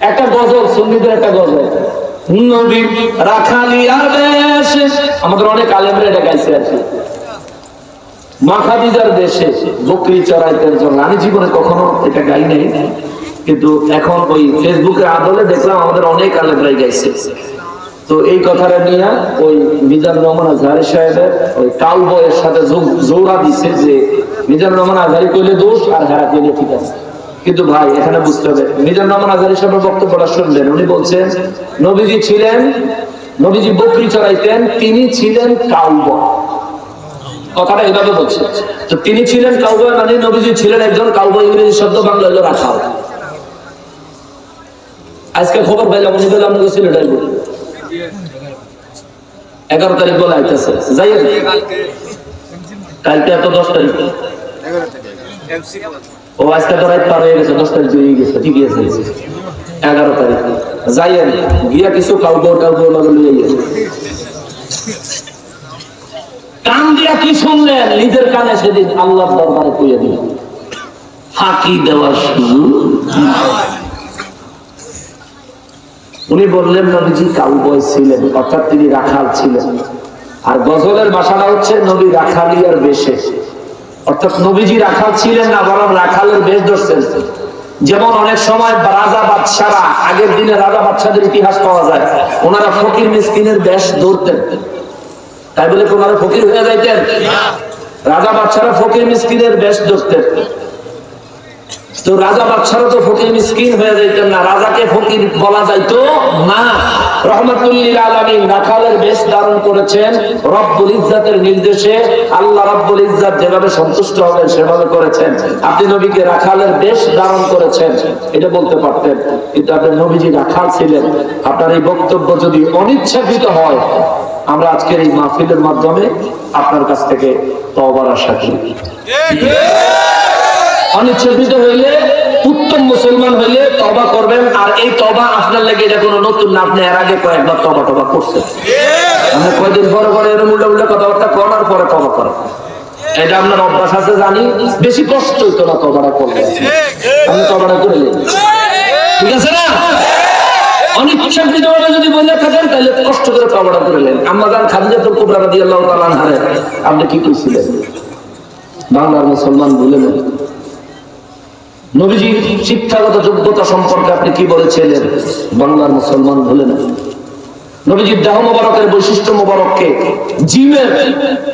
একটা গজল, সুন্নিদের একটা গজল, নবী রাখালিয়ার দেশে, আমাদের অনেক আলেমরা এটা গাইছে আর কি, মা খাদিজার দেশে বকরি চড়াইতের জন্য। আমি জীবনে কখনো এটা গাই নাই, কিন্তু এখন ওই ফেসবুকের আদলে দেখলাম আমাদের অনেক আলেমরাই গাইছে। তো এই কথাটা নিয়ে ওই মিজানুর রহমান আজহারি সাহেবের ওই কাউ বয়ের সাথে জোড়া দিচ্ছে যে মিজানুর রহমান আজহারি কইলে দোষ আর হেরা কইলে ঠিক আছে। কিন্তু ভাই এখানে বুঝতে হবে, মিজানুর রহমান আজহারি সাহেবের বক্তব্যটা শুনবেন। উনি বলছেন নবীজি ছিলেন, নবীজি বকরি চড়াইতেন, তিনি ছিলেন কাউ বয়। কথাটা এভাবে বলছে, তো তিনি ছিলেন কাউবয় মানে নবীজি ছিলেন একজন কাউবয়। ইংরেজি শব্দ বাংলা হলো রাখাল। আজকে খবর পাইলাম উনি বললাম সিলেটাই বলি 11 তারিখ বলে আইতেছে, যাই কালকে এত 10 তারিখ, ও আজকে তো রাত পার হয়ে গেছে, 10 তারিখ হয়ে গেছে, ঠিকই আছে 11 তারিখ যাই গিয়া কিছু কাউবয় লাগালিয়ে কান দিয়া কি শুনলেন নিজের কানে সেদিন আল্লাহর দরবারে কইয়া দিলেন, ফাঁকি দেওয়ার সুযোগ। উনি বললেন নবীজি কাউবয় ছিলেন, অর্থাৎ তিনি রাখাল ছিলেন। আর গজলের ভাষাটা হচ্ছে নবী রাখালিয়ার বেশে, অর্থাৎ নবীজি রাখাল ছিলেন না, বরং রাখালের বেশ ধরছেন। যেমন অনেক সময় রাজা বাদশারা, আগের দিনে রাজা বাদশাদের ইতিহাস পাওয়া যায়, ওনারা ফকির মিসকিনের বেশ ধরতেন, তাই বলে কোন ফকির হয়ে যাইতেন? রাজা বাদশারা ফকির মিসকিনের বেশ ধরতেন। তো রাজা বাদশারা তো ফকির মিসকিন হয়ে যাইতেন না, রাজাকে ফকির বলা যাইতো না। রহমাতুল্লিল আলামিন রাখালের বেশ ধারণ করেছেন রব্বুল ইজ্জাতের নির্দেশে। আল্লাহ রব্বুল ইজ্জাত যেভাবে সন্তুষ্ট হবেন সেভাবে করেছেন। আপনি নবীকে রাখালের বেশ ধারণ করেছেন এটা বলতে পারতেন, কিন্তু আপনি নবীজি রাখাল ছিলেন। আপনার এই বক্তব্য যদি অনিচ্ছাকৃত হয়, আমরা আজকের এই মাহফিলের মাধ্যমে আপনার কাছ থেকে তওবার আশা করি। অনিচ্ছাকৃত হইলে, উত্তম মুসলমান হইলে তওবা করবেন। আর এই তওবা আপনার লাগে এটা কোনো নতুন না, আপনি এর আগে কয়েকবার তওবা করছেন। আমরা কয়দিন পরে পরে এরকম উল্টা কথাবার্তা করার পরে তওবা করেন, এটা আপনার অভ্যাস আছে জানি। বেশি কষ্ট হইতো না তওবাটা করলে, আপনি তওবাটা করে নেন, ঠিক আছে না? অনিচ্ছাকৃতভাবে যদি বলে থাকেন তাহলে কষ্ট করে তওবাটা করে নেন। আম্মা জান খাদিজাতুল কুবরা রাদিয়াল্লাহু তাআলা আনহা আপনি কি কইছিলেন? বাংলার মুসলমান ভুলে নেন। নবীজির শিক্ষাগত যোগ্যতা সম্পর্কে আপনি কি বলেছিলেন? বাংলার মুসলমান ভুলে নেন। নবীজির দেহ মোবারকের বৈশিষ্ট্য মোবারককে জিমের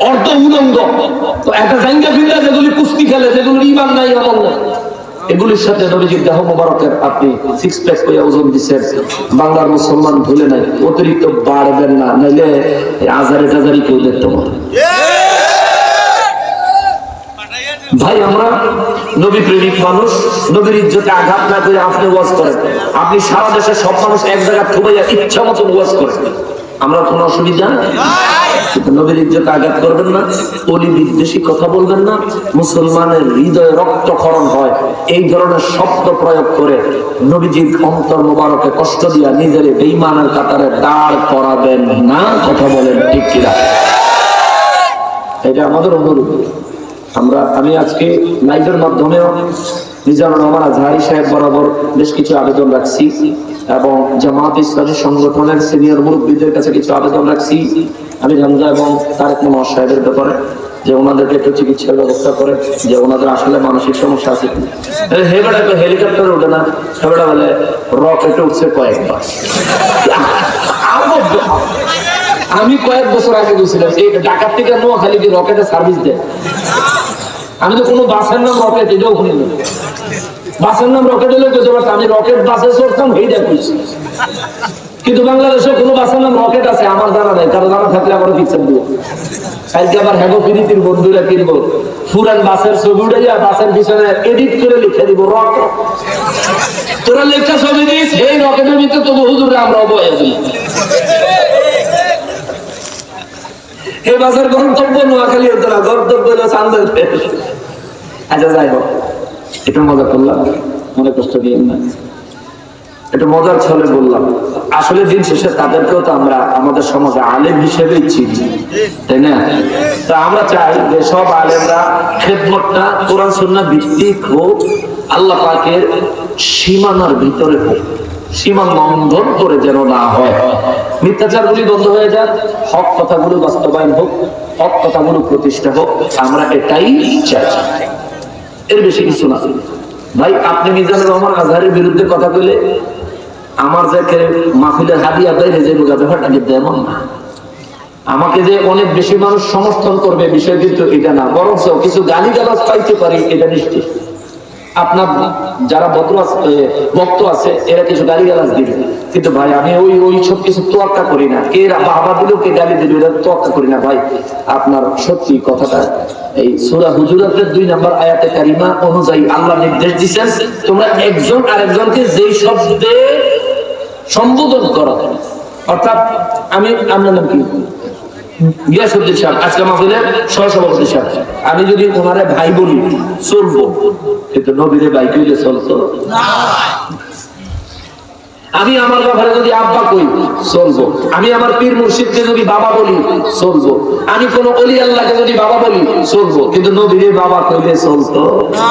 অর্ধ উলঙ্গ, তো একটা জাঙ্গা ফিল্ডার যেগুলি কুস্তি খেলে, যেগুলো ঈমান নাই আমল নাই, এগুলির সাথে নবীজির দেহ মোবারকের আপনি 6 প্যাক করে ওজন দিচ্ছেন। বাংলার মুসলমান ভুলে নাই। অতিরিক্ত বাড়বেন না, নাইলে আজারে টাজারি কেউ দেখতে পারে। ভাই আমরা নবী প্রেমিক মানুষ, নবীর ইজ্জতে আঘাত না করে আপনি ওয়াজ করেন। আপনি সারা দেশের সব মানুষ এক জায়গায় ঠুবাইয়া ইচ্ছা মতন ওয়াজ করেন, আমরা কোনো অসুবিধা কিন্তু নবীর ইজ্জতে আঘাত করবেন না, অলি বিদ্বেষী কথা বলবেন না, মুসলমানের হৃদয়ে রক্তক্ষরণ হয় এই ধরনের শব্দ প্রয়োগ করে নবীজির অন্তর মোবারকে কষ্ট দিয়া নিজের বেঈমানের কাতারে দাঁড় করাবেন না। কথা বলেন ঠিক কিনা? এটা আমাদের অনুরোধ। আমি আজকে লাইভের মাধ্যমেও মিজানুর রহমান আজহারি সাহেব বরাবর বেশ কিছু আবেদন রাখছি এবং জামাত ইসলামী সংগঠনের সিনিয়র মুরব্বীদের কাছে কিছু আবেদন রাখছি। আমি হামজা এবং তারেক মোহাম্মদ সাহেবের ব্যাপারে যে ওনাদেরকে একটু চিকিৎসার ব্যবস্থা করে, যে ওনাদের আসলে মানসিক সমস্যা আছে। হেবেটা তো হেলিকপ্টারে উঠে না, হেবেটা বলে রকেটে উঠছে কয়েকবার। আমি কয়েক বছর আগে গেছিলাম, এই ঢাকার থেকে নোয়াখালী কি রকেটে সার্ভিস দেয়। আমি তো কোনো বাসের নাম রকেট এটাও শুনি না। বাসের নাম রকেট হলে বুঝতে পারতাম, আমি রকেট বাসে চড়তাম এইটা খুঁজছি। কিন্তু বাংলাদেশে কোনো বাসের নাম রকেট আছে আমার জানা নাই, কারো জানা থাকলে আমার পিকচার দিব। কালকে আবার হ্যাগো প্রীতির বন্ধুরা কিনবো পুরান বাসের ছবি উঠাইয়া বাসের পিছনে এডিট করে লিখে দিব রকেট। তোরা লেখা ছবি দিস, এই রকেটের ভিতরে তবু হুজুরে আমরাও বয়ে দিই। এই বাসের গন্তব্য নোয়াখালী হতো না, গন্তব্য হলো চান্দের। আচ্ছা যাই হোক, এটা মজা করলাম, মনে কষ্ট দিয়ে না, এটা মজার ছলে বললাম। আসলে দিন শেষে তাদেরকেও তো আমরা আমাদের সমাজে আলেম হিসেবেই চিনি, তাই না? তো আমরা চাই যে সব আলেমরা খেদমতটা কোরআন সুন্নাহ ভিত্তিক হোক, আল্লাহ পাকের সীমানার ভিতরে হোক। সীমা লঙ্ঘন করে যেন না হয়। মিথ্যাচারগুলি বন্ধ হয়ে যাক, হক কথাগুলো বাস্তবায়ন হোক, হক কথাগুলো প্রতিষ্ঠা হোক, আমরা এটাই চাই, এর বেশি কিছু না। ভাই আপনি মিজানুর রহমান আজহারের বিরুদ্ধে কথা বলে আমার যে মাহফিলের হাদিয়া দেয় যে ব্যাপারটা কিন্তু এমন না। আমাকে যে অনেক বেশি মানুষ সমর্থন করবে বিষয় কিন্তু এটা না, বরং কিছু গালিগালাজ পাইতে পারি এটা নিশ্চিত। আপনার যারা ভক্ত আছে এরা কিছু গালিগালাজ দিবে, কিন্তু ভাই আমি ওই সব কিছু তোয়াক্কা করি না। কে বাবা দিলেও কে গালি দিল এটা তোয়াক্কা করি না ভাই। আপনার সত্যি কথাটা এই সূরা হুজুরাতের 2 নম্বর আয়াতে কারিমা অনুযায়ী আল্লাহ নির্দেশ দিয়েছেন, তোমরা একজন আরেকজনকে যেই শব্দে সম্বোধন করো, অর্থাৎ আপনার নাম কি গিয়াসউদ্দিন সাহেব, আজকে মাহফিলের সহসভাপতি সাহেব, আমি যদি ওনারে ভাই বলি চলবো, কিন্তু নবীরে ভাই কইলে চলতো না। আমি আমার ব্যাপারে যদি আব্বা কই চলবো, আমি আমার পীর মুর্শিদকে যদি বাবা বলি চলবো, আমি কোন ওলি আল্লাহকে যদি বাবা বলি চলবো, কিন্তু নবীরে বাবা কইলে চলতো না।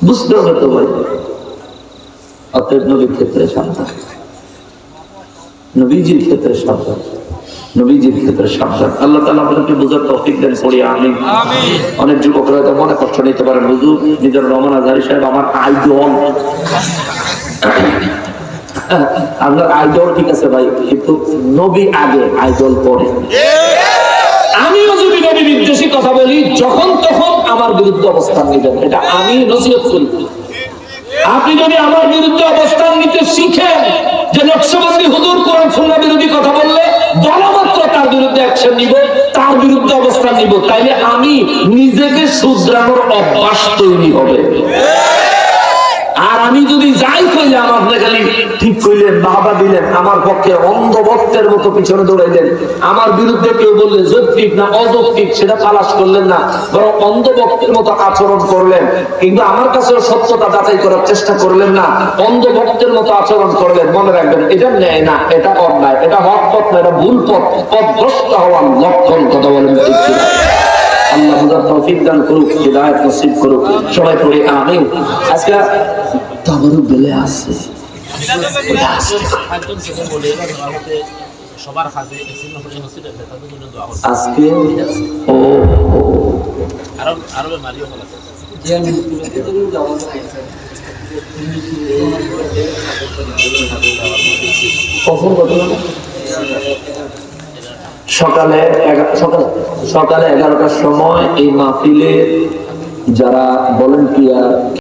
বুঝতে হবে তো ভাই। অতএব নবীর ক্ষেত্রে সাবধান, নবীজির ক্ষেত্রে সাবধান, নবীজির ক্ষেত্রে সাবধান। আল্লাহ তাআলা আমাদেরকে বুঝার তৌফিক দেন, পড়ি আমিন। অনেক যুবকরা হয়তো মনে কষ্ট নিতে পারেন, হুজুর মিজানুর রহমান আজহারী সাহেব আমার আইডল। আপনার আইডল ঠিক আছে ভাই, কিন্তু নবী আগে আইডল পরে। আমিও যদি নবী বিদ্বেষী কথা বলি যখন তখন আমার বিরুদ্ধে অবস্থান নিবেন, এটা আমি নসিহত করি। আপনি যদি আমার বিরুদ্ধে অবস্থান নিতে শিখেন যে নকশবন্দি হুজুর কোরআন সুন্নাহ বিরোধী কথা বললে বলমাত্র তার বিরুদ্ধে অ্যাকশন নিব, তার বিরুদ্ধে অবস্থান নিব, তাইলে আমি নিজেকে শুধরানোর অভ্যাস তৈরি হবে। আর আমি যদি যাই কইলাম আপনি খালি ঠিক কইলেন, বাবা দিলেন, আমার পক্ষে অন্ধ ভক্তের মতো পিছনে দৌড়াইলেন, আমার বিরুদ্ধে কেউ বললে যৌক্তিক না অযৌক্তিক সেটা তালাশ করলেন না, বরং অন্ধ ভক্তের মতো আচরণ করলেন, কিন্তু আমার কাছেও সত্যতা যাচাই করার চেষ্টা করলেন না, অন্ধ ভক্তের মতো আচরণ করলেন। মনে রাখবেন এটা ন্যায় না, এটা অন্যায়, এটা হক পথ না, এটা ভুল পথ, পথভ্রষ্ট হওয়ার লক্ষণ। কথা বলেন ঠিক কিনা? আল্লাহ বুঝার তৌফিক দান করুক, হিদায়াত নসিব করুক, সবাই পড়ে আমিন। আজকে তাবরু বেলে আছে আজকে ও সকালে 11টার সময় এই মাহফিলে যারা ভলান্টিয়ার